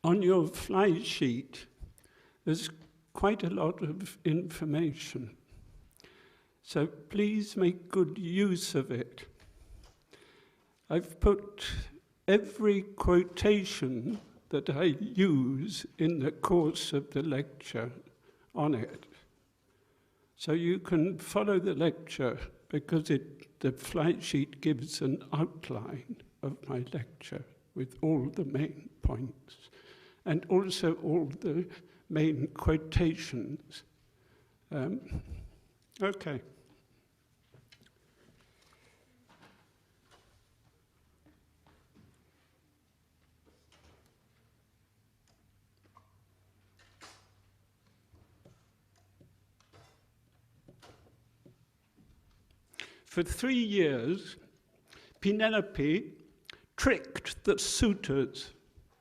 On your fly sheet, there's quite a lot of information. So please make good use of it. I've put every quotation that I use in the course of the lecture on it. So you can follow the lecture because the fly sheet gives an outline of my lecture with all the main points and also all the main quotations. Okay. For 3 years, Penelope tricked the suitors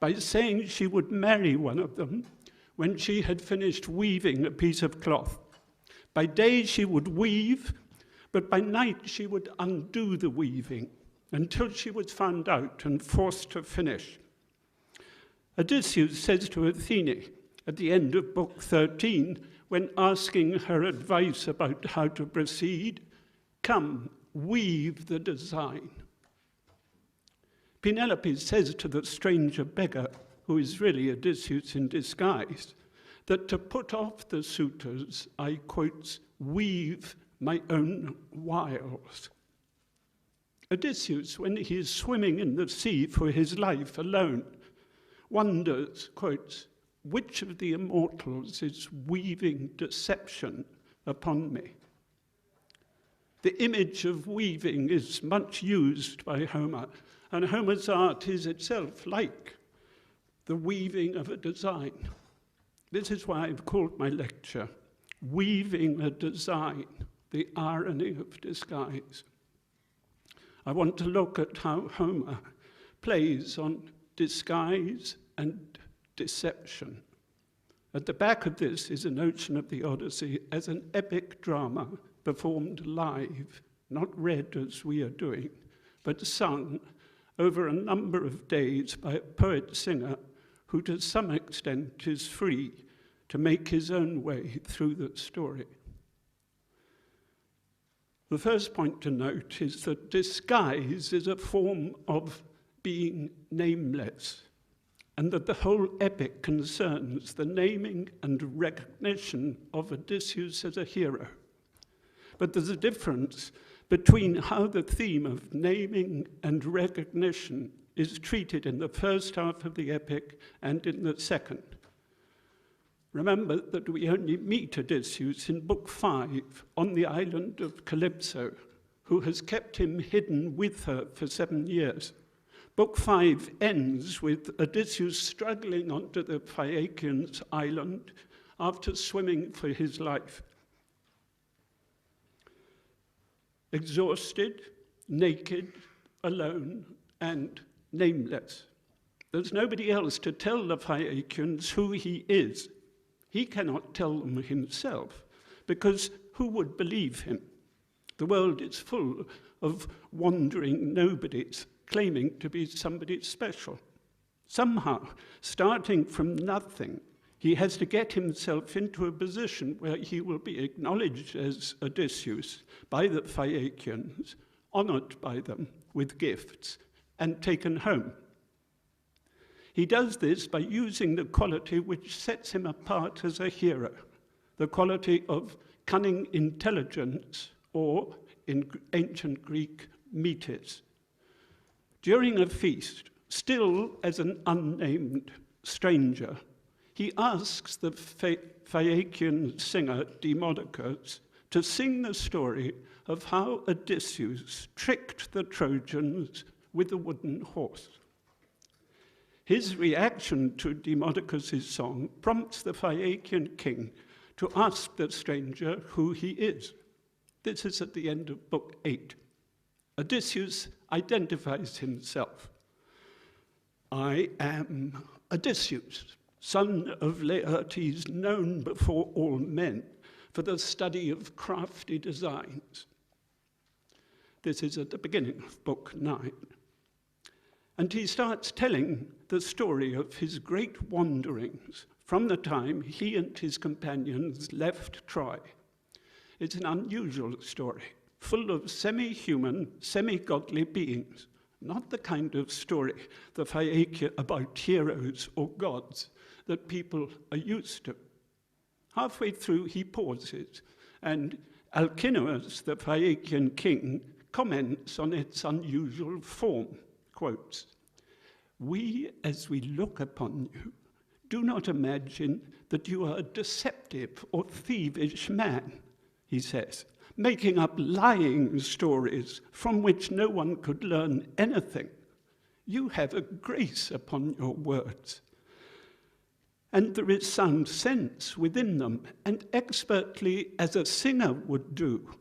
by saying she would marry one of them when she had finished weaving a piece of cloth. By day she would weave, but by night she would undo the weaving until she was found out and forced to finish. Odysseus says to Athene at the end of Book 13, when asking her advice about how to proceed, "Come, weave the design." Penelope says to the stranger beggar, who is really Odysseus in disguise, that to put off the suitors, I, quotes, "weave my own wiles." Odysseus, when he is swimming in the sea for his life alone, wonders, quotes, "which of the immortals is weaving deception upon me?" The image of weaving is much used by Homer, and Homer's art is itself like the weaving of a design. This is why I've called my lecture, "Weaving a Design, the Irony of Disguise." I want to look at how Homer plays on disguise and deception. At the back of this is a notion of the Odyssey as an epic drama performed live, not read as we are doing, but sung over a number of days by a poet-singer who to some extent is free to make his own way through the story. The first point to note is that disguise is a form of being nameless, and that the whole epic concerns the naming and recognition of Odysseus as a hero. But there's a difference between how the theme of naming and recognition is treated in the first half of the epic and in the second. Remember that we only meet Odysseus in Book 5 on the island of Calypso, who has kept him hidden with her for 7 years. Book 5 ends with Odysseus struggling onto the Phaeacians' island after swimming for his life. Exhausted, naked, alone, and nameless. There's nobody else to tell the Phaeacians who he is. He cannot tell them himself, because who would believe him? The world is full of wandering nobodies claiming to be somebody special. Somehow, starting from nothing, he has to get himself into a position where he will be acknowledged as Odysseus by the Phaeacians, honored by them with gifts, and taken home. He does this by using the quality which sets him apart as a hero, the quality of cunning intelligence, or in ancient Greek, metis. During a feast, still as an unnamed stranger, he asks the Phaeacian singer Demodocus to sing the story of how Odysseus tricked the Trojans with a wooden horse. His reaction to Demodocus' song prompts the Phaeacian king to ask the stranger who he is. This is at the end of Book 8. Odysseus identifies himself. "I am Odysseus, son of Laertes, known before all men for the study of crafty designs." This is at the beginning of Book 9. And he starts telling the story of his great wanderings from the time he and his companions left Troy. It's an unusual story, full of semi-human, semi-godly beings, not the kind of story, the Phaeacia, about heroes or gods that people are used to. Halfway through, he pauses, and Alcinous, the Phaeacian king, comments on its unusual form, quotes, "We, as we look upon you, do not imagine that you are a deceptive or thievish man," he says, "making up lying stories from which no one could learn anything. You have a grace upon your words, and there is sound sense within them, and expertly as a singer would do,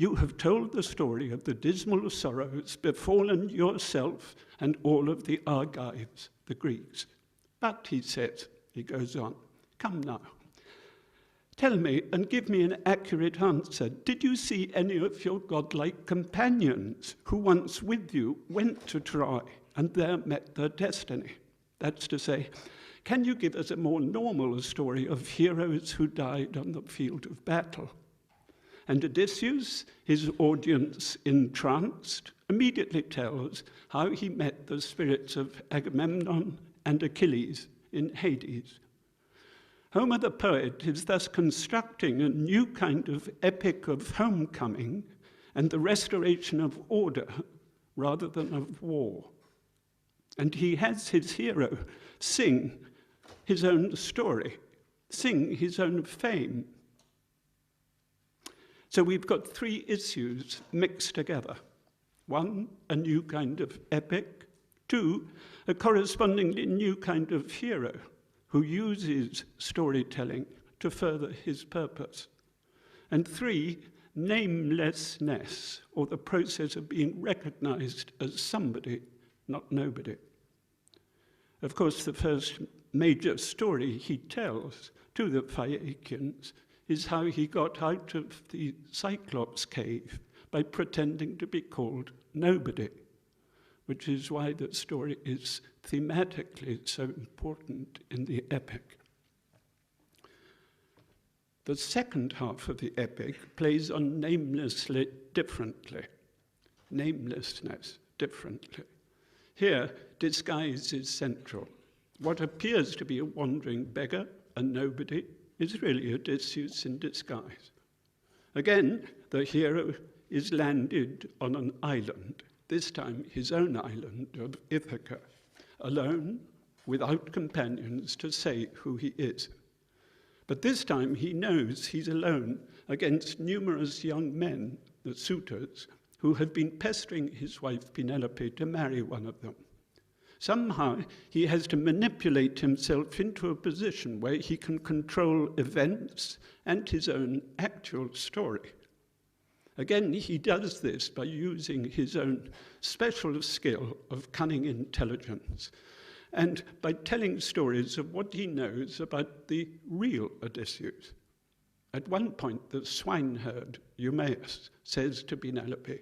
you have told the story of the dismal sorrows befallen yourself and all of the Argives, the Greeks. But," he says, he goes on, "come now, tell me and give me an accurate answer. Did you see any of your godlike companions who once with you went to Troy and there met their destiny? That's to say, can you give us a more normal story of heroes who died on the field of battle?" And Odysseus, his audience entranced, immediately tells how he met the spirits of Agamemnon and Achilles in Hades. Homer the poet is thus constructing a new kind of epic of homecoming and the restoration of order rather than of war. And he has his hero sing his own story, sing his own fame. So we've got three issues mixed together. One, a new kind of epic. Two, a correspondingly new kind of hero who uses storytelling to further his purpose. And three, namelessness, or the process of being recognized as somebody, not nobody. Of course, the first major story he tells to the Phaeacians is how he got out of the Cyclops cave by pretending to be called nobody, which is why the story is thematically so important in the epic. The second half of the epic plays on namelessness differently. Here, disguise is central. What appears to be a wandering beggar, a nobody, is really Odysseus in disguise. Again, the hero is landed on an island, this time his own island of Ithaca, alone, without companions to say who he is. But this time he knows he's alone against numerous young men, the suitors, who have been pestering his wife Penelope to marry one of them. Somehow, he has to manipulate himself into a position where he can control events and his own actual story. Again, he does this by using his own special skill of cunning intelligence and by telling stories of what he knows about the real Odysseus. At one point, the swineherd, Eumaeus, says to Penelope,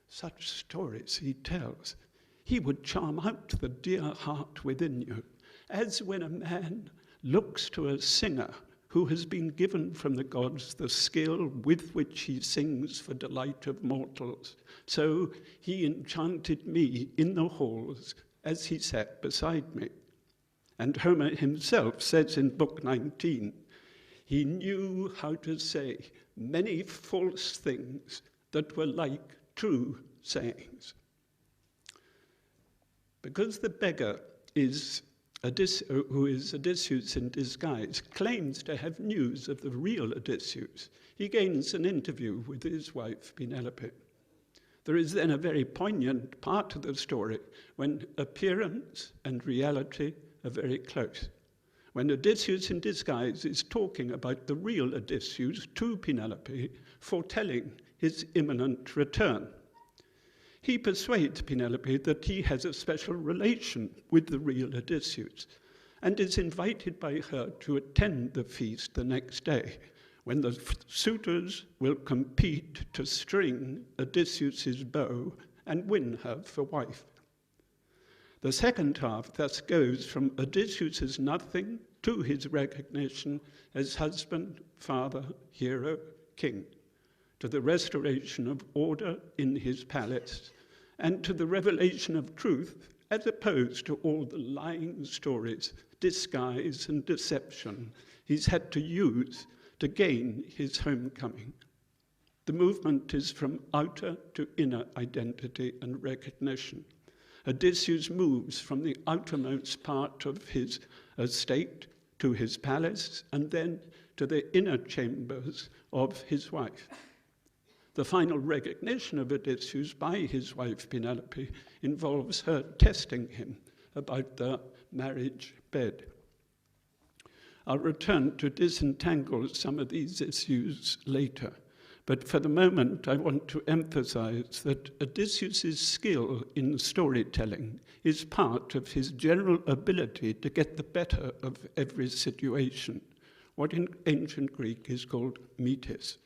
"Such stories he tells. He would charm out the dear heart within you, as when a man looks to a singer who has been given from the gods the skill with which he sings for delight of mortals. So he enchanted me in the halls as he sat beside me." And Homer himself says in Book 19, he knew how to say many false things that were like true sayings. Because the beggar who is Odysseus in disguise, claims to have news of the real Odysseus, he gains an interview with his wife Penelope. There is then a very poignant part of the story when appearance and reality are very close. When Odysseus in disguise is talking about the real Odysseus to Penelope, foretelling his imminent return. He persuades Penelope that he has a special relation with the real Odysseus and is invited by her to attend the feast the next day, when the suitors will compete to string Odysseus' bow and win her for wife. The second half thus goes from Odysseus' nothing to his recognition as husband, father, hero, king, to the restoration of order in his palace, and to the revelation of truth as opposed to all the lying stories, disguise and deception he's had to use to gain his homecoming. The movement is from outer to inner identity and recognition. Odysseus moves from the outermost part of his estate to his palace and then to the inner chambers of his wife. The final recognition of Odysseus by his wife Penelope involves her testing him about the marriage bed. I'll return to disentangle some of these issues later, but for the moment I want to emphasize that Odysseus' skill in storytelling is part of his general ability to get the better of every situation, what in ancient Greek is called metis.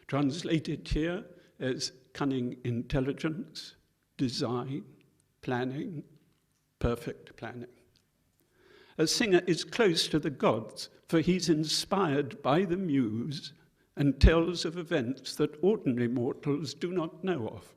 Translated here as cunning intelligence, design, planning, perfect planning. A singer is close to the gods, for he's inspired by the muse and tells of events that ordinary mortals do not know of.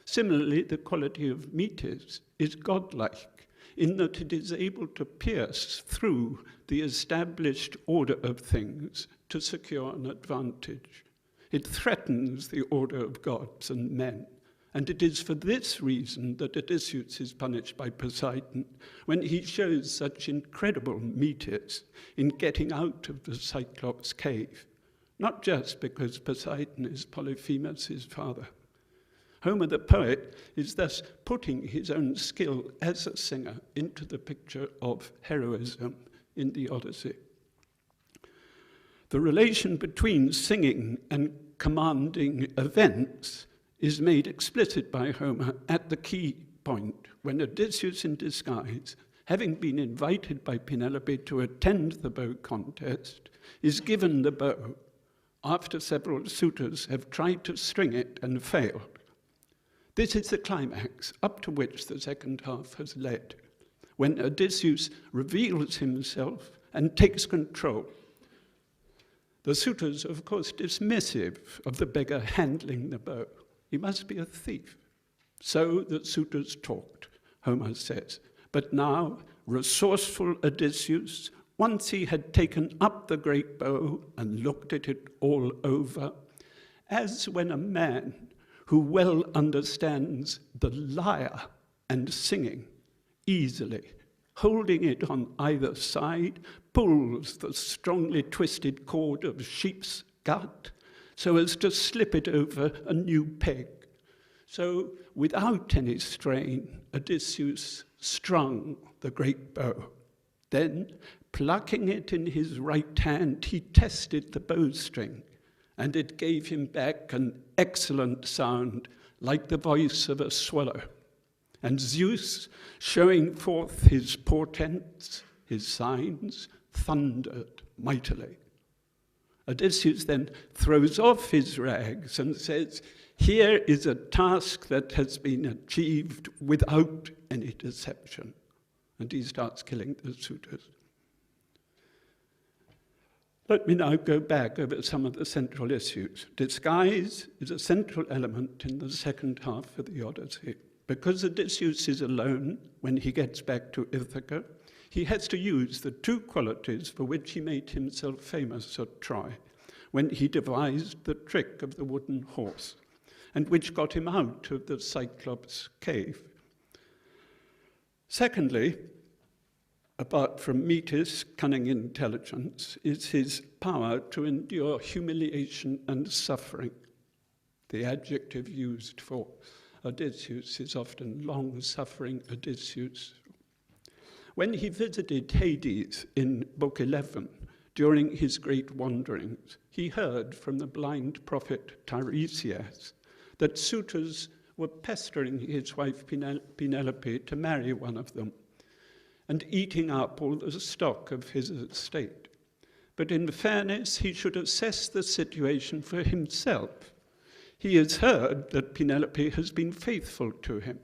Similarly, the quality of metis is godlike, in that it is able to pierce through the established order of things to secure an advantage. It threatens the order of gods and men, and it is for this reason that Odysseus is punished by Poseidon when he shows such incredible metis in getting out of the Cyclops' cave, not just because Poseidon is Polyphemus' father. Homer the poet is thus putting his own skill as a singer into the picture of heroism in the Odyssey. The relation between singing and commanding events is made explicit by Homer at the key point when Odysseus in disguise, having been invited by Penelope to attend the bow contest, is given the bow after several suitors have tried to string it and failed. This is the climax up to which the second half has led, when Odysseus reveals himself and takes control. The suitors are, of course, dismissive of the beggar handling the bow. He must be a thief. So the suitors talked, Homer says. But now, resourceful Odysseus, once he had taken up the great bow and looked at it all over, as when a man who well understands the lyre and singing easily, holding it on either side, pulls the strongly twisted cord of sheep's gut so as to slip it over a new peg. So, without any strain, Odysseus strung the great bow. Then, plucking it in his right hand, he tested the bowstring, and it gave him back an excellent sound, like the voice of a swallow. And Zeus, showing forth his portents, his signs, thundered mightily. Odysseus then throws off his rags and says, here is a task that has been achieved without any deception. And he starts killing the suitors. Let me now go back over some of the central issues. Disguise is a central element in the second half of the Odyssey. Because Odysseus is alone when he gets back to Ithaca, he has to use the two qualities for which he made himself famous at Troy, when he devised the trick of the wooden horse, and which got him out of the Cyclops' cave. Secondly, apart from metis, cunning intelligence, is his power to endure humiliation and suffering. The adjective used for Odysseus is often long-suffering Odysseus. When he visited Hades in Book 11, during his great wanderings, he heard from the blind prophet Tiresias that suitors were pestering his wife Penelope to marry one of them, and eating up all the stock of his estate. But in fairness, he should assess the situation for himself. He has heard that Penelope has been faithful to him,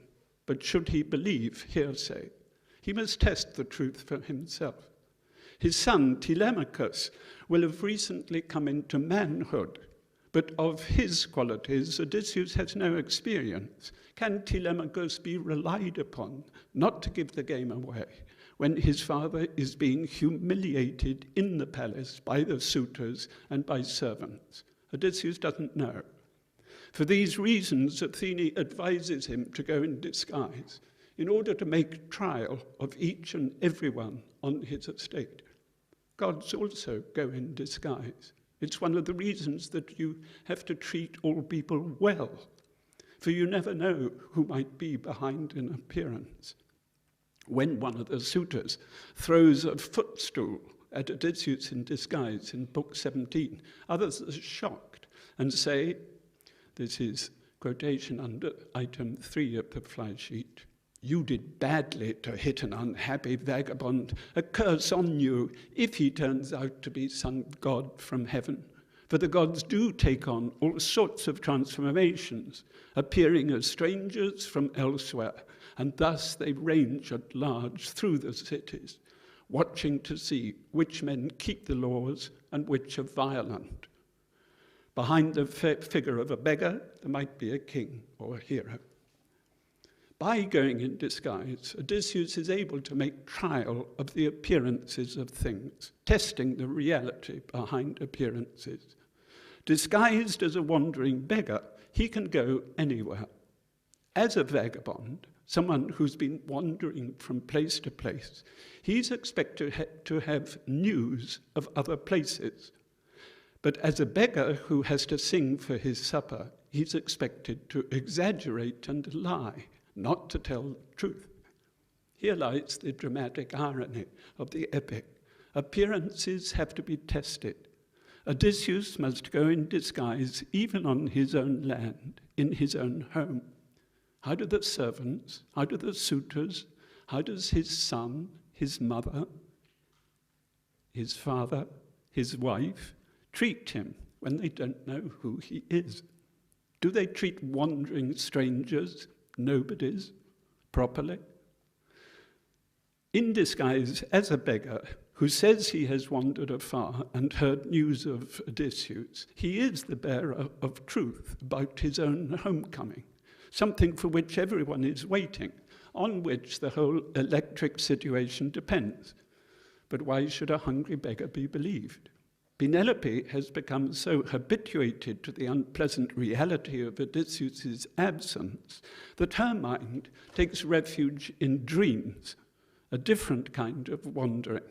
But should he believe hearsay? He must test the truth for himself. His son, Telemachus, will have recently come into manhood, but of his qualities, Odysseus has no experience. Can Telemachus be relied upon not to give the game away when his father is being humiliated in the palace by the suitors and by servants? Odysseus doesn't know. For these reasons, Athene advises him to go in disguise in order to make trial of each and every one on his estate. Gods also go in disguise. It's one of the reasons that you have to treat all people well, for you never know who might be behind an appearance. When one of the suitors throws a footstool at Odysseus in disguise in Book 17, others are shocked and say, this is quotation under item 3 of the fly sheet, "You did badly to hit an unhappy vagabond. A curse on you if he turns out to be some god from heaven. For the gods do take on all sorts of transformations, appearing as strangers from elsewhere, and thus they range at large through the cities, watching to see which men keep the laws and which are violent. Behind the figure of a beggar, there might be a king or a hero." By going in disguise, Odysseus is able to make trial of the appearances of things, testing the reality behind appearances. Disguised as a wandering beggar, he can go anywhere. As a vagabond, someone who's been wandering from place to place, he's expected to have news of other places. But as a beggar who has to sing for his supper, he's expected to exaggerate and lie, not to tell the truth. Here lies the dramatic irony of the epic. Appearances have to be tested. Odysseus must go in disguise even on his own land, in his own home. How do the servants, how do the suitors, how does his son, his mother, his father, his wife, treat him when they don't know who he is? Do they treat wandering strangers, nobodies, properly? In disguise as a beggar who says he has wandered afar and heard news of Odysseus, he is the bearer of truth about his own homecoming, something for which everyone is waiting, on which the whole electric situation depends. But why should a hungry beggar be believed? Penelope has become so habituated to the unpleasant reality of Odysseus' absence that her mind takes refuge in dreams, a different kind of wandering.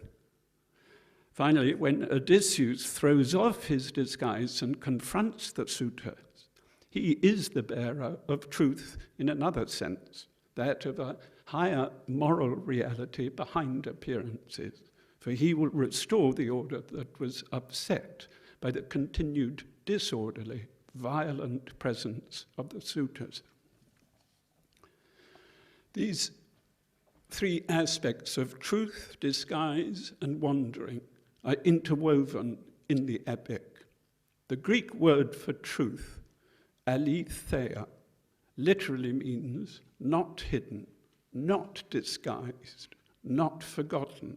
Finally, when Odysseus throws off his disguise and confronts the suitors, he is the bearer of truth in another sense, that of a higher moral reality behind appearances. For he will restore the order that was upset by the continued disorderly, violent presence of the suitors. These three aspects of truth, disguise, and wandering are interwoven in the epic. The Greek word for truth, aletheia, literally means not hidden, not disguised, not forgotten.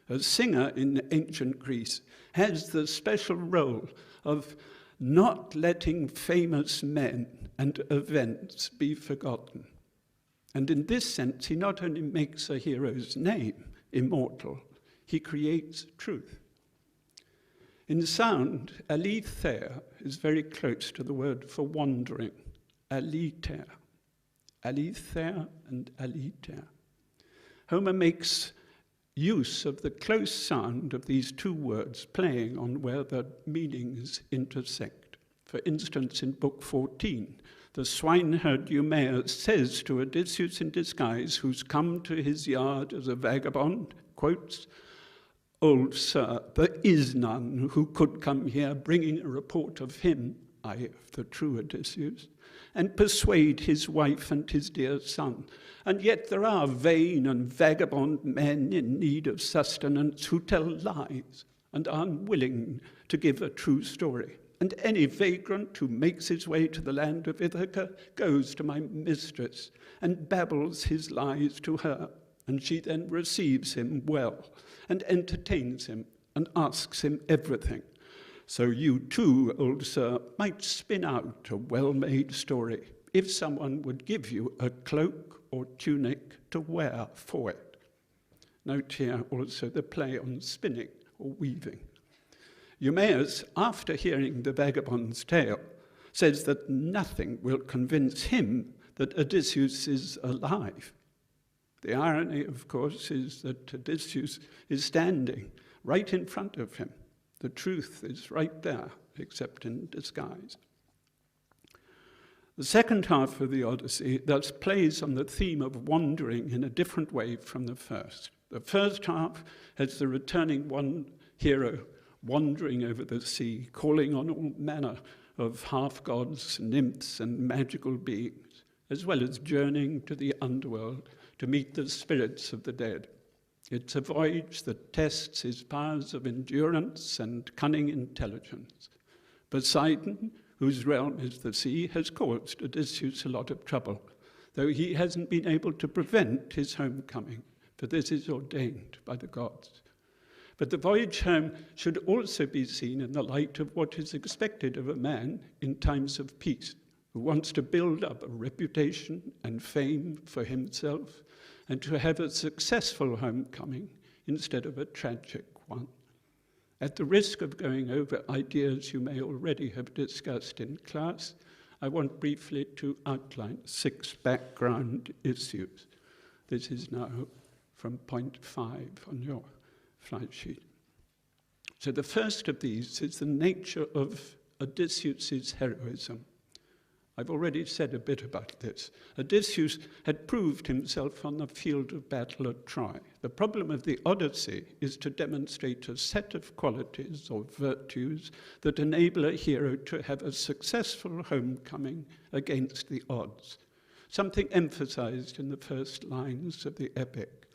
A singer in ancient Greece has the special role of not letting famous men and events be forgotten. And in this sense, he not only makes a hero's name immortal, he creates truth. In sound, aletheia is very close to the word for wandering, aletheia. Aletheia and aletheia. Homer makes use of the close sound of these two words playing on where the meanings intersect. For instance, in Book 14, the swineherd Eumaeus says to Odysseus in disguise, who's come to his yard as a vagabond, quotes, "Old sir, there is none who could come here bringing a report of him," i.e. the true Odysseus, "and persuade his wife and his dear son. And yet there are vain and vagabond men in need of sustenance who tell lies and are unwilling to give a true story. and any vagrant who makes his way to the land of Ithaca goes to my mistress and babbles his lies to her, and she then receives him well and entertains him and asks him everything. So you too, old sir, might spin out a well-made story if someone would give you a cloak or tunic to wear for it. Note here also the play on spinning or weaving. Eumaeus, after hearing the vagabond's tale, says that nothing will convince him that Odysseus is alive. The irony, of course, is that Odysseus is standing right in front of him. The truth is right there, except in disguise. The second half of the Odyssey thus plays on the theme of wandering in a different way from the first. The first half has the returning one hero wandering over the sea, calling on all manner of half-gods, nymphs, and magical beings, as well as journeying to the underworld to meet the spirits of the dead. It's a voyage that tests his powers of endurance and cunning intelligence. Poseidon, whose realm is the sea, has caused Odysseus a lot of trouble, though he hasn't been able to prevent his homecoming, for this is ordained by the gods. But the voyage home should also be seen in the light of what is expected of a man in times of peace, who wants to build up a reputation and fame for himself and to have a successful homecoming instead of a tragic one. At the risk of going over ideas you may already have discussed in class, I want briefly to outline 6 background issues. This is now from point 5 on your flight sheet. So the first of these is the nature of Odysseus' heroism. I've already said a bit about this. Odysseus had proved himself on the field of battle at Troy. The problem of the Odyssey is to demonstrate a set of qualities or virtues that enable a hero to have a successful homecoming against the odds, something emphasized in the first lines of the epic.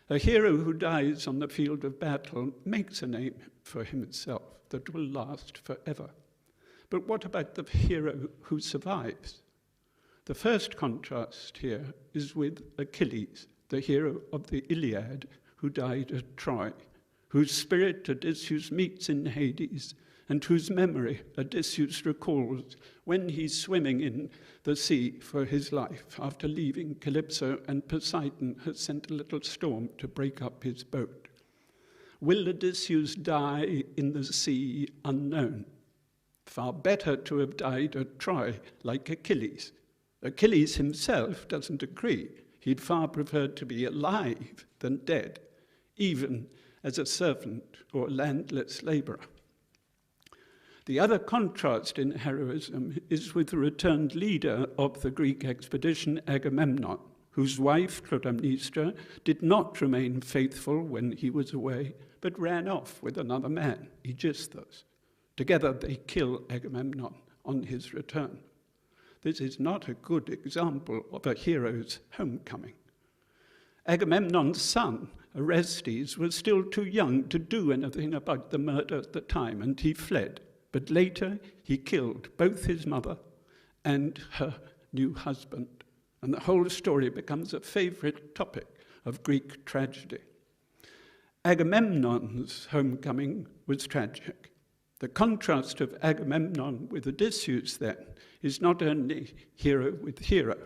A hero who dies on the field of battle makes a name for himself that will last forever. But what about the hero who survives? The first contrast here is with Achilles, the hero of the Iliad, who died at Troy, whose spirit Odysseus meets in Hades, and whose memory Odysseus recalls when he's swimming in the sea for his life after leaving Calypso and Poseidon has sent a little storm to break up his boat. Will Odysseus die in the sea unknown? Far better to have died at Troy, like Achilles. Achilles himself doesn't agree. He'd far preferred to be alive than dead, even as a servant or landless laborer. The other contrast in heroism is with the returned leader of the Greek expedition, Agamemnon, whose wife, Clytemnestra, did not remain faithful when he was away, but ran off with another man, Aegisthus. Together they kill Agamemnon on his return. This is not a good example of a hero's homecoming. Agamemnon's son, Orestes, was still too young to do anything about the murder at the time, and he fled. But later he killed both his mother and her new husband. And the whole story becomes a favorite topic of Greek tragedy. Agamemnon's homecoming was tragic. The contrast of Agamemnon with Odysseus, then, is not only hero with hero,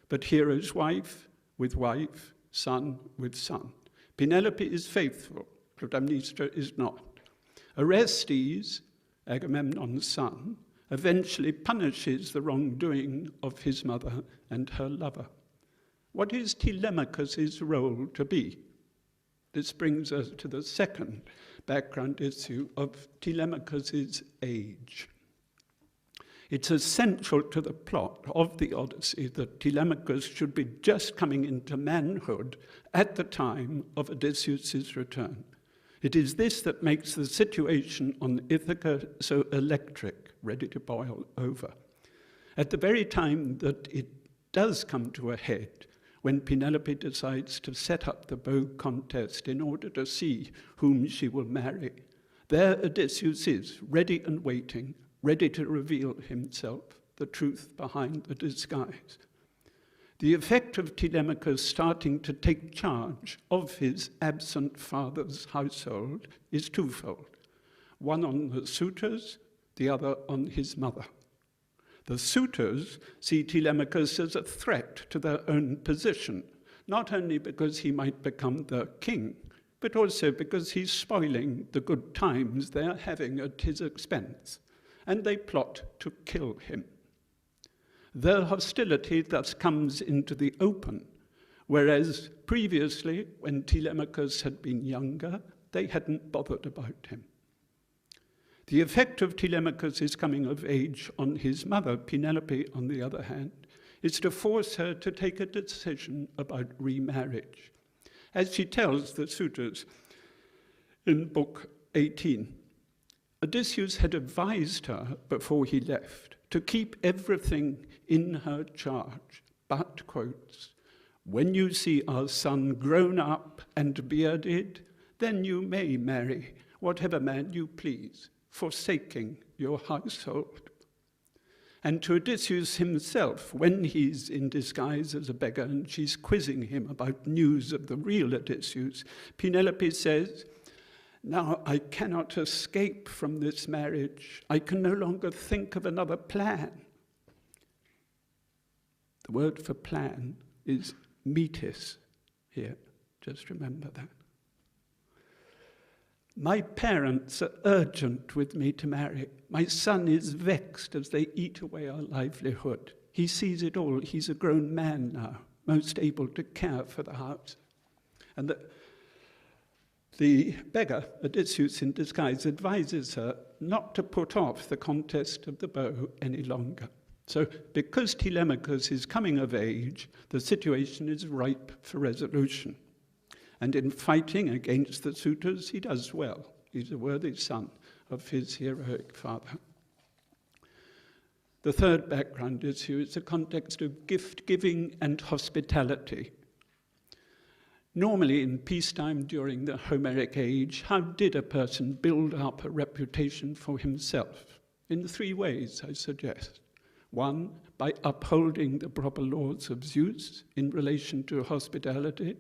but hero's wife with wife, son with son. Penelope is faithful, Clytemnestra is not. Orestes, Agamemnon's son, eventually punishes the wrongdoing of his mother and her lover. What is Telemachus' role to be? This brings us to the second background issue of Telemachus' age. It's essential to the plot of the Odyssey that Telemachus should be just coming into manhood at the time of Odysseus' return. It is this that makes the situation on Ithaca so electric, ready to boil over. At the very time that it does come to a head, when Penelope decides to set up the bow contest in order to see whom she will marry, there Odysseus is, ready and waiting, ready to reveal himself, the truth behind the disguise. The effect of Telemachus starting to take charge of his absent father's household is twofold, one on the suitors, the other on his mother. The suitors see Telemachus as a threat to their own position, not only because he might become their king, but also because he's spoiling the good times they are having at his expense, and they plot to kill him. Their hostility thus comes into the open, whereas previously, when Telemachus had been younger, they hadn't bothered about him. The effect of Telemachus' coming of age on his mother, Penelope, on the other hand, is to force her to take a decision about remarriage. As she tells the suitors in Book 18, Odysseus had advised her before he left to keep everything in her charge, but, quotes, "When you see our son grown up and bearded, then you may marry whatever man you please, forsaking your household." And to Odysseus himself, when he's in disguise as a beggar and she's quizzing him about news of the real Odysseus, Penelope says, "Now I cannot escape from this marriage. I can no longer think of another plan." The word for plan is metis here. Just remember that. "My parents are urgent with me to marry. My son is vexed as they eat away our livelihood. He sees it all. He's a grown man now, most able to care for the house." And the beggar, Odysseus in disguise, advises her not to put off the contest of the bow any longer. So, because Telemachus is coming of age, the situation is ripe for resolution. And in fighting against the suitors, he does well. He's a worthy son of his heroic father. The third background issue is the context of gift-giving and hospitality. Normally, in peacetime during the Homeric age, how did a person build up a reputation for himself? In 3 ways, I suggest. 1, by upholding the proper laws of Zeus in relation to hospitality.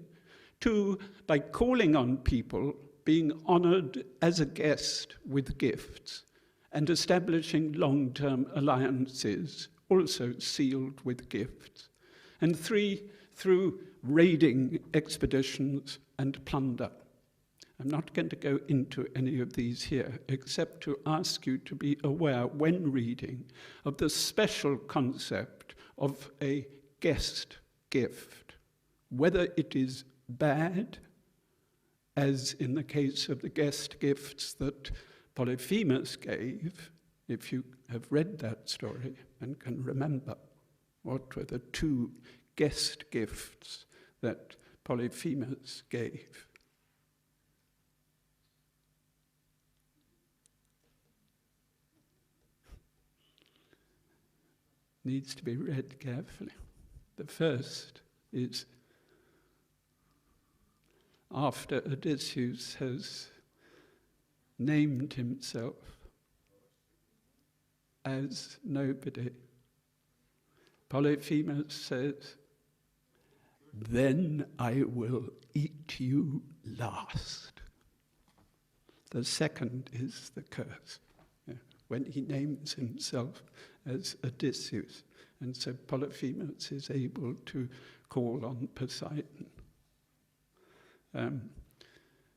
2, by calling on people, being honored as a guest with gifts, and establishing long-term alliances, also sealed with gifts. And 3, through raiding expeditions and plunder. I'm not going to go into any of these here, except to ask you to be aware, when reading, of the special concept of a guest gift, whether it is bad, as in the case of the guest gifts that Polyphemus gave, if you have read that story and can remember what were the 2 guest gifts that Polyphemus gave. Needs to be read carefully. The first is after Odysseus has named himself as nobody, Polyphemus says, "Then I will eat you last." The second is the curse, when he names himself as Odysseus. And so Polyphemus is able to call on Poseidon.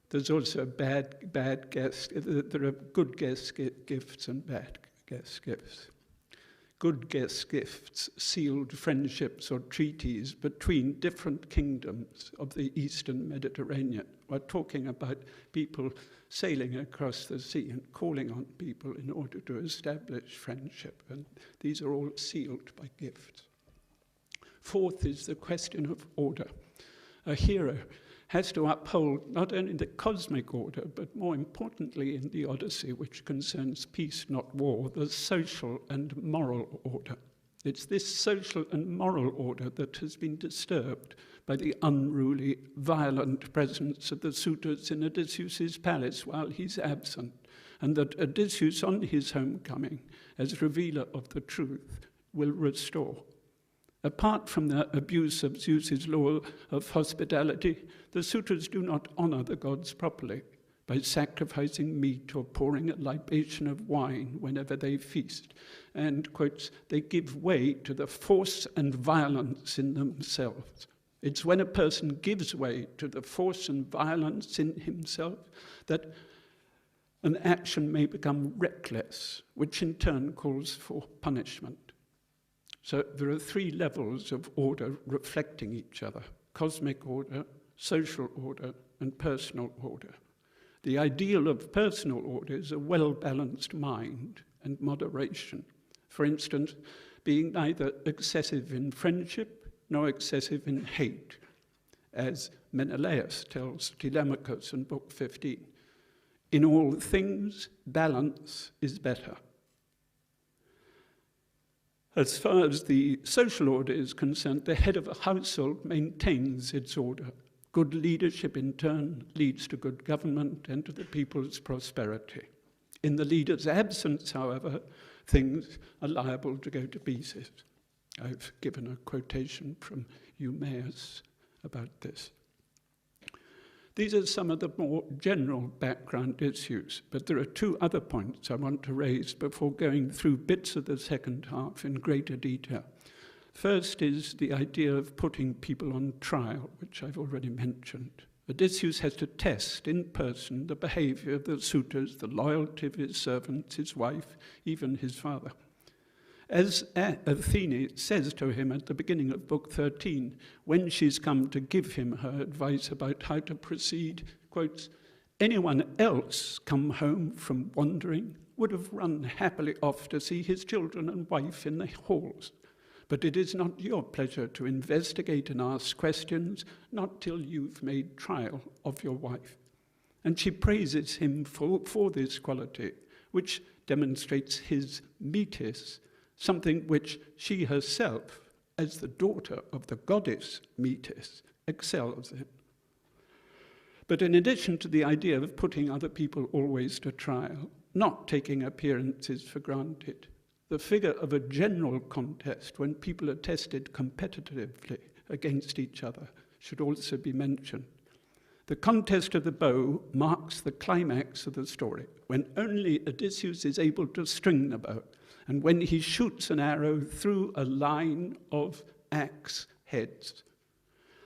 There's also bad guest. There are good guest gifts and bad guest gifts. Good guest gifts sealed friendships or treaties between different kingdoms of the Eastern Mediterranean. We're talking about people sailing across the sea and calling on people in order to establish friendship, and these are all sealed by gifts. Fourth is the question of order. A hero has to uphold not only the cosmic order, but more importantly in the Odyssey, which concerns peace, not war, the social and moral order. It's this social and moral order that has been disturbed by the unruly, violent presence of the suitors in Odysseus' palace while he's absent. and that Odysseus, on his homecoming, as revealer of the truth, will restore. Apart from their abuse of Zeus's law of hospitality, the suitors do not honor the gods properly by sacrificing meat or pouring a libation of wine whenever they feast. And, quotes, they give way to the force and violence in themselves. It's when a person gives way to the force and violence in himself that an action may become reckless, which in turn calls for punishment. So there are three levels of order reflecting each other: cosmic order, social order, and personal order. The ideal of personal order is a well-balanced mind and moderation. For instance, being neither excessive in friendship nor excessive in hate, as Menelaus tells Telemachus in Book 15. In all things, balance is better. As far as the social order is concerned, the head of a household maintains its order. Good leadership, in turn, leads to good government and to the people's prosperity. In the leader's absence, however, things are liable to go to pieces. I've given a quotation from Eumaeus about this. These are some of the more general background issues, but there are two other points I want to raise before going through bits of the second half in greater detail. First is the idea of putting people on trial, which I've already mentioned. Odysseus has to test in person the behavior of the suitors, the loyalty of his servants, his wife, even his father. As Athene says to him at the beginning of Book 13, when she's come to give him her advice about how to proceed, quotes, anyone else come home from wandering would have run happily off to see his children and wife in the halls. But it is not your pleasure to investigate and ask questions, not till you've made trial of your wife. And she praises him for this quality, which demonstrates his metis, something which she herself, as the daughter of the goddess Metis, excels in. But in addition to the idea of putting other people always to trial, not taking appearances for granted, the figure of a general contest when people are tested competitively against each other should also be mentioned. The contest of the bow marks the climax of the story, when only Odysseus is able to string the bow, and when he shoots an arrow through a line of axe heads.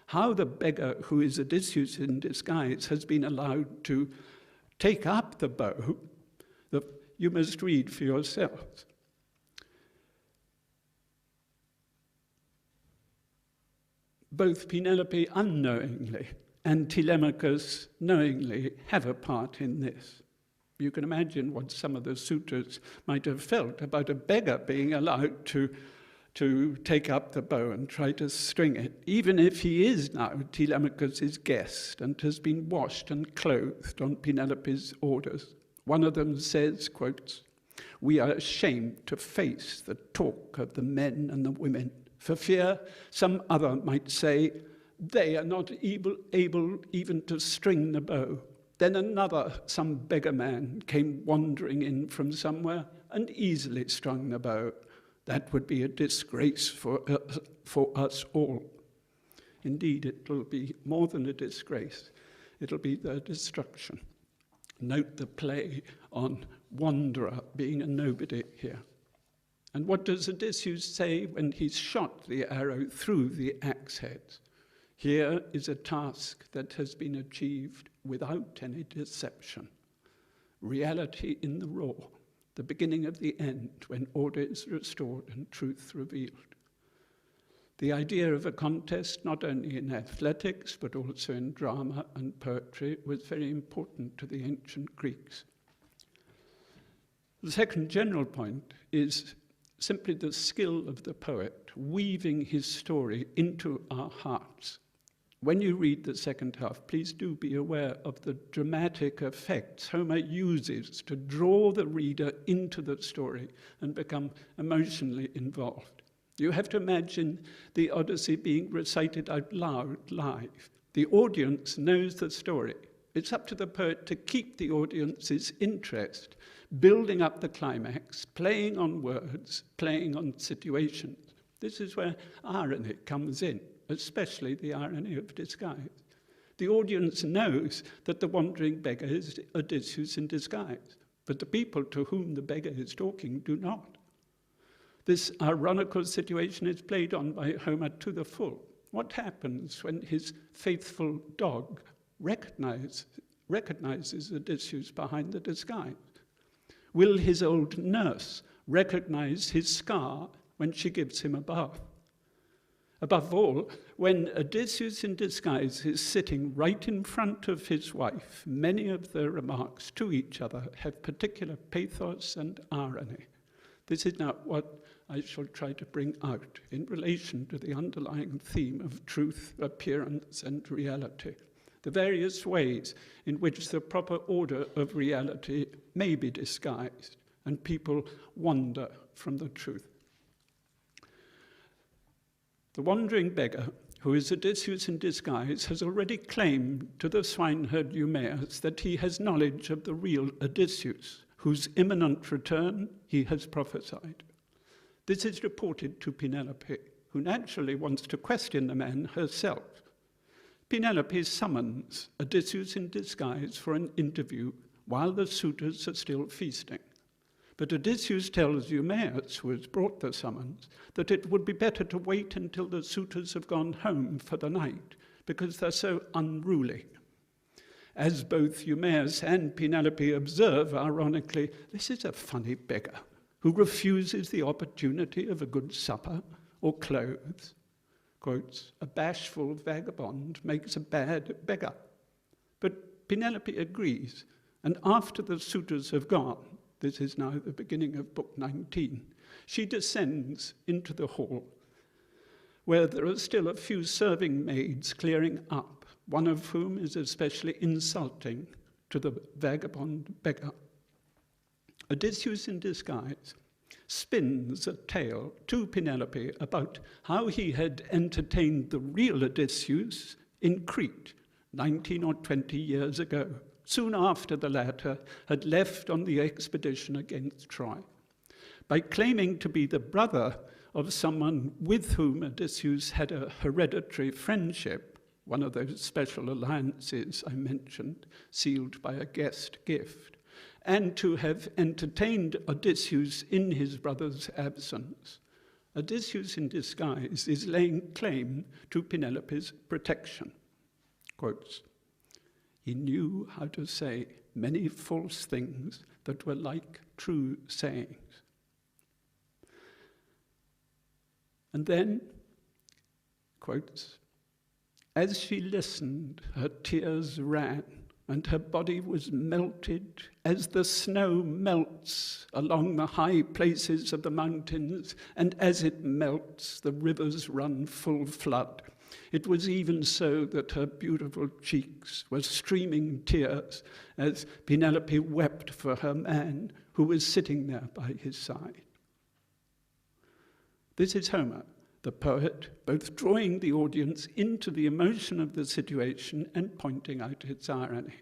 How the beggar, who is Odysseus in disguise, has been allowed to take up the bow, you must read for yourselves. Both Penelope unknowingly and Telemachus knowingly have a part in this. You can imagine what some of the suitors might have felt about a beggar being allowed to take up the bow and try to string it, even if he is now Telemachus' guest and has been washed and clothed on Penelope's orders. One of them says, quotes, "We are ashamed to face the talk of the men and the women, for fear some other might say, they are not able even to string the bow. Then another, some beggar man, came wandering in from somewhere and easily strung the bow. That would be a disgrace for us all." Indeed, it will be more than a disgrace. It'll be their destruction. Note the play on wanderer being a nobody here. And what does Odysseus say when he's shot the arrow through the axe heads? Here is a task that has been achieved without any deception. Reality in the raw, the beginning of the end, when order is restored and truth revealed. The idea of a contest, not only in athletics, but also in drama and poetry, was very important to the ancient Greeks. The second general point is simply the skill of the poet, weaving his story into our hearts. When you read the second half, please do be aware of the dramatic effects Homer uses to draw the reader into the story and become emotionally involved. You have to imagine the Odyssey being recited out loud, live. The audience knows the story, It's up to the poet to keep the audience's interest, building up the climax, playing on words, playing on situations. This is where irony comes in, especially the irony of disguise. The audience knows that the wandering beggar is Odysseus in disguise, but the people to whom the beggar is talking do not. This ironical situation is played on by Homer to the full. What happens when his faithful dog recognizes Odysseus behind the disguise? Will his old nurse recognize his scar when she gives him a bath? Above all, when Odysseus in disguise is sitting right in front of his wife, many of their remarks to each other have particular pathos and irony. This is now what I shall try to bring out in relation to the underlying theme of truth, appearance, and reality, the various ways in which the proper order of reality may be disguised, and people wander from the truth. The wandering beggar, who is Odysseus in disguise, has already claimed to the swineherd Eumaeus that he has knowledge of the real Odysseus, whose imminent return he has prophesied. This is reported to Penelope, who naturally wants to question the man herself. Penelope summons Odysseus in disguise for an interview while the suitors are still feasting. But Odysseus tells Eumaeus, who has brought the summons, that it would be better to wait until the suitors have gone home for the night, because they're so unruly. As both Eumaeus and Penelope observe, ironically, this is a funny beggar who refuses the opportunity of a good supper or clothes. Quotes, "A bashful vagabond makes a bad beggar." But Penelope agrees, and after the suitors have gone, this is now the beginning of book 19, she descends into the hall, where there are still a few serving maids clearing up, one of whom is especially insulting to the vagabond beggar. Odysseus in disguise spins a tale to Penelope about how he had entertained the real Odysseus in Crete 19 or 20 years ago, soon after the latter had left on the expedition against Troy. By claiming to be the brother of someone with whom Odysseus had a hereditary friendship, one of those special alliances I mentioned, sealed by a guest gift, and to have entertained Odysseus in his brother's absence, Odysseus in disguise is laying claim to Penelope's protection. Quotes, "He knew how to say many false things that were like true sayings." And then, quotes, "As she listened, her tears ran, and her body was melted as the snow melts along the high places of the mountains, and as it melts, the rivers run full flood. It was even so that her beautiful cheeks were streaming tears as Penelope wept for her man who was sitting there by his side." This is Homer, the poet, both drawing the audience into the emotion of the situation and pointing out its irony.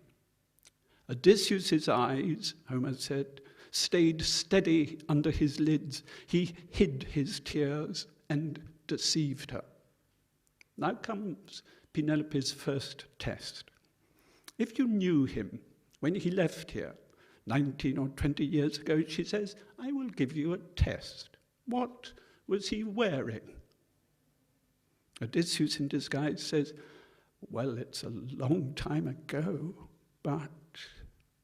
Odysseus' eyes, Homer said, stayed steady under his lids. He hid his tears and deceived her. Now comes Penelope's first test. If you knew him when he left here 19 or 20 years ago, she says, I will give you a test. What was he wearing? Odysseus in disguise says, well, it's a long time ago, but...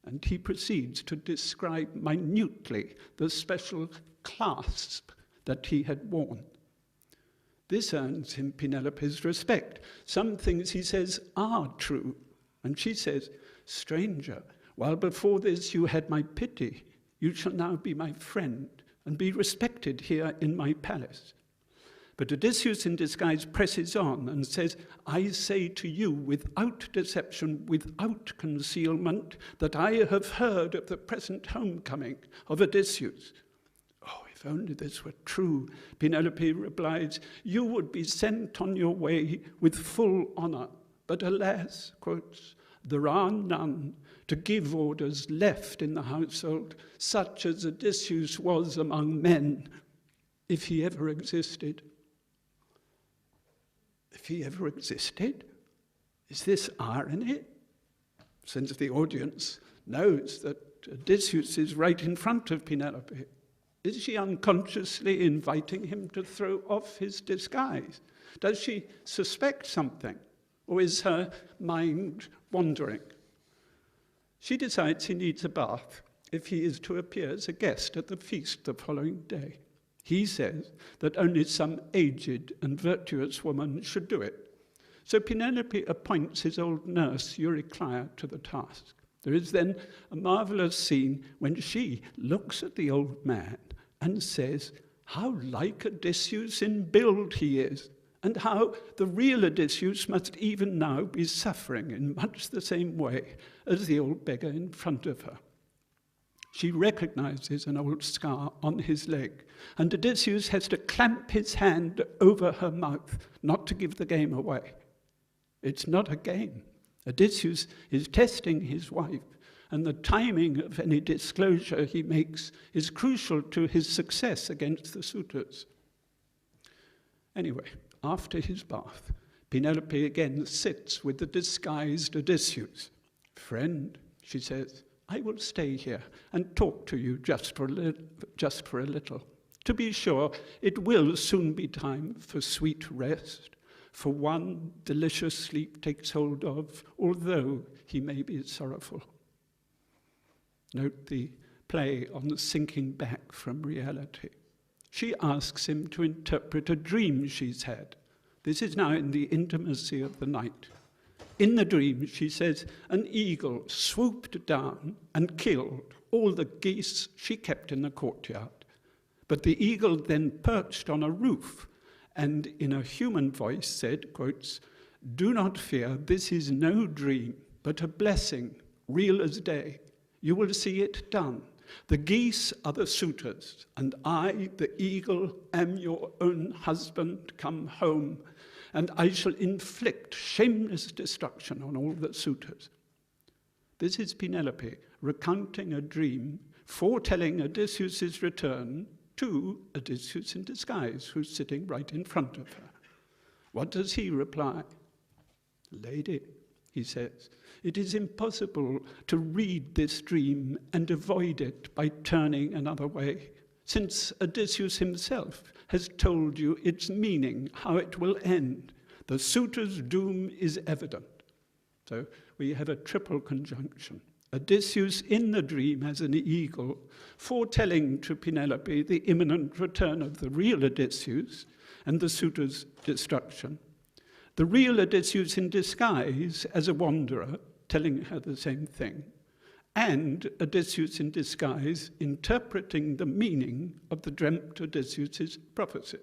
And he proceeds to describe minutely the special clasp that he had worn. This earns him Penelope's respect. Some things, he says, are true. And she says, stranger, while before this you had my pity, you shall now be my friend and be respected here in my palace. But Odysseus in disguise presses on and says, I say to you without deception, without concealment, that I have heard of the present homecoming of Odysseus. Oh, if only this were true, Penelope replies, you would be sent on your way with full honor. But alas, quotes, There are none to give orders left in the household, such as Odysseus was among men, if he ever existed. If he ever existed? Is this irony? Since the audience knows that Odysseus is right in front of Penelope, is she unconsciously inviting him to throw off his disguise? Does she suspect something? Or is her mind wandering? She decides he needs a bath if he is to appear as a guest at the feast the following day. He says that only some aged and virtuous woman should do it. So Penelope appoints his old nurse Eurycleia to the task. There is then a marvelous scene when she looks at the old man and says, how like Odysseus in build he is, and how the real Odysseus must even now be suffering in much the same way as the old beggar in front of her. She recognizes an old scar on his leg, and Odysseus has to clamp his hand over her mouth not to give the game away. It's not a game. Odysseus is testing his wife, and the timing of any disclosure he makes is crucial to his success against the suitors. Anyway, after his bath, Penelope again sits with the disguised Odysseus. Friend, she says, I will stay here and talk to you just for a little. To be sure, it will soon be time for sweet rest, for one delicious sleep takes hold of, although he may be sorrowful. Note the play on the sinking back from reality. She asks him to interpret a dream she's had. This is now in the intimacy of the night. In the dream, she says, an eagle swooped down and killed all the geese she kept in the courtyard. But the eagle then perched on a roof and in a human voice said, quotes, do not fear, this is no dream, but a blessing, real as day. You will see it done. The geese are the suitors, and I, the eagle, am your own husband come home, and I shall inflict shameless destruction on all the suitors. This is Penelope recounting a dream, foretelling Odysseus' return to Odysseus in disguise, who's sitting right in front of her. What does he reply? Lady, he says, it is impossible to read this dream and avoid it by turning another way, since Odysseus himself has told you its meaning, how it will end. The suitor's doom is evident. So we have a triple conjunction. Odysseus in the dream as an eagle, foretelling to Penelope the imminent return of the real Odysseus and the suitor's destruction. The real Odysseus in disguise as a wanderer, telling her the same thing, and Odysseus in disguise interpreting the meaning of the dreamt Odysseus' prophecy.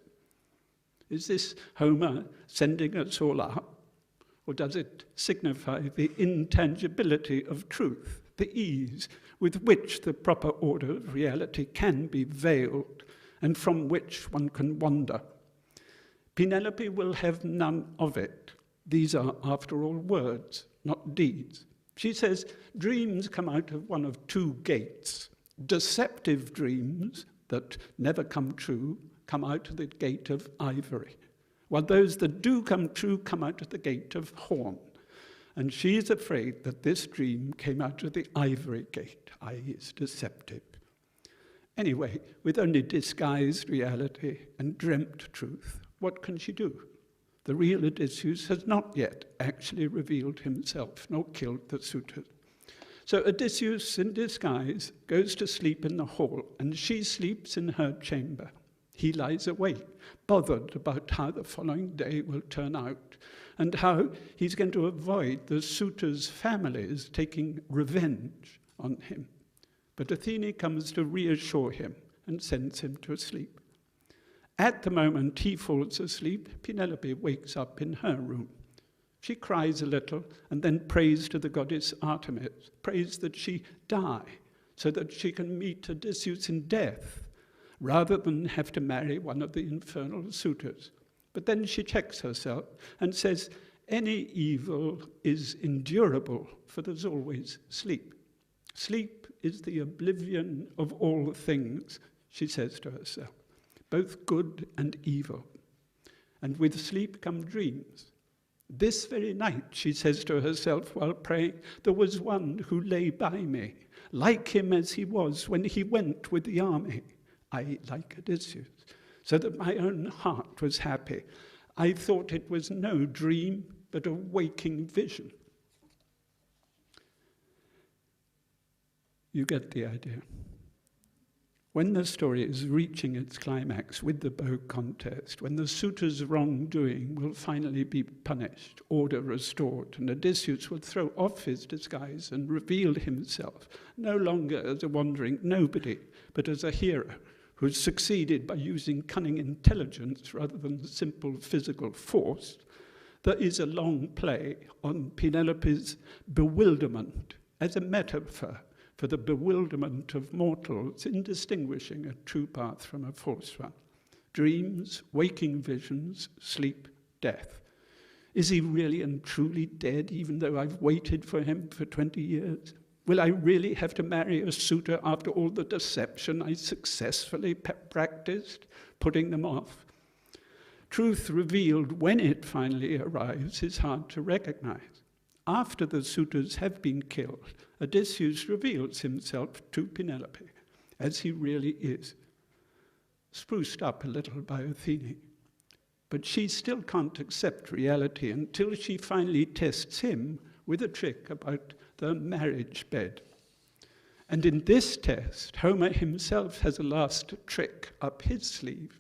Is this Homer sending us all up? Or does it signify the intangibility of truth, the ease with which the proper order of reality can be veiled and from which one can wander? Penelope will have none of it. These are, after all, words, not deeds. She says dreams come out of one of two gates. Deceptive dreams that never come true come out of the gate of ivory, while those that do come true come out of the gate of horn. And she is afraid that this dream came out of the ivory gate, i.e. is deceptive. Anyway, with only disguised reality and dreamt truth, what can she do? The real Odysseus has not yet actually revealed himself, nor killed the suitors. So Odysseus, in disguise, goes to sleep in the hall, and she sleeps in her chamber. He lies awake, bothered about how the following day will turn out, and how he's going to avoid the suitors' families taking revenge on him. But Athene comes to reassure him and sends him to sleep. At the moment he falls asleep, Penelope wakes up in her room. She cries a little and then prays to the goddess Artemis, prays that she die so that she can meet Odysseus in death, rather than have to marry one of the infernal suitors. But then she checks herself and says, Any evil is endurable, for there's always sleep. Sleep is the oblivion of all things, she says to herself, both good and evil. And with sleep come dreams. This very night, she says to herself while praying, there was one who lay by me, like him as he was when he went with the army. I like Odysseus, so that my own heart was happy. I thought it was no dream, but a waking vision. You get the idea. When the story is reaching its climax with the bow contest, when the suitor's wrongdoing will finally be punished, order restored, and Odysseus will throw off his disguise and reveal himself, no longer as a wandering nobody, but as a hero who's succeeded by using cunning intelligence rather than simple physical force, there is a long play on Penelope's bewilderment as a metaphor for the bewilderment of mortals in distinguishing a true path from a false one. Dreams, waking visions, sleep, death. Is he really and truly dead, even though I've waited for him for 20 years? Will I really have to marry a suitor after all the deception I successfully practiced, putting them off? Truth revealed when it finally arrives is hard to recognize. After the suitors have been killed, Odysseus reveals himself to Penelope as he really is, spruced up a little by Athene. But she still can't accept reality until she finally tests him with a trick about the marriage bed. And in this test, Homer himself has a last trick up his sleeve.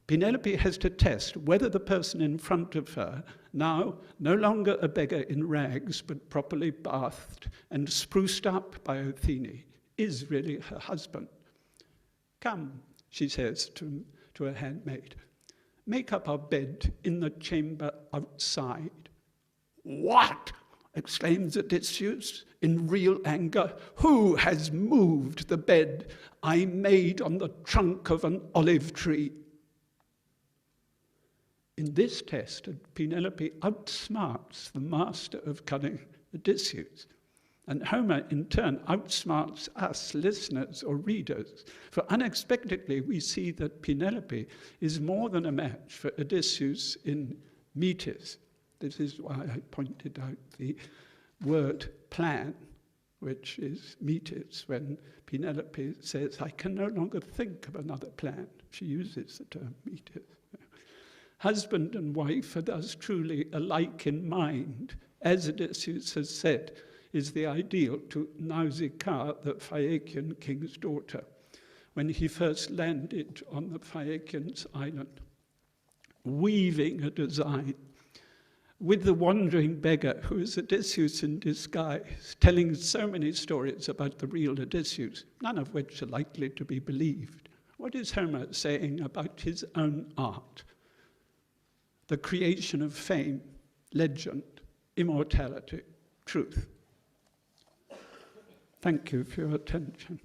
Penelope has to test whether the person in front of her, now no longer a beggar in rags, but properly bathed and spruced up by Athene, is really her husband. Come, she says to her handmaid, make up our bed in the chamber outside. What? Exclaims Odysseus in real anger. Who has moved the bed I made on the trunk of an olive tree? In this test, Penelope outsmarts the master of cunning, Odysseus. And Homer, in turn, outsmarts us listeners or readers. For unexpectedly, we see that Penelope is more than a match for Odysseus in Metis. This is why I pointed out the word plan, which is Metis, when Penelope says, I can no longer think of another plan. She uses the term Metis. Husband and wife are thus truly alike in mind, as Odysseus has said, is the ideal to Nausicaa, the Phaeacian king's daughter, when he first landed on the Phaeacians' island, weaving a design with the wandering beggar who is Odysseus in disguise, telling so many stories about the real Odysseus, none of which are likely to be believed. What is Homer saying about his own art? The creation of fame, legend, immortality, truth. Thank you for your attention.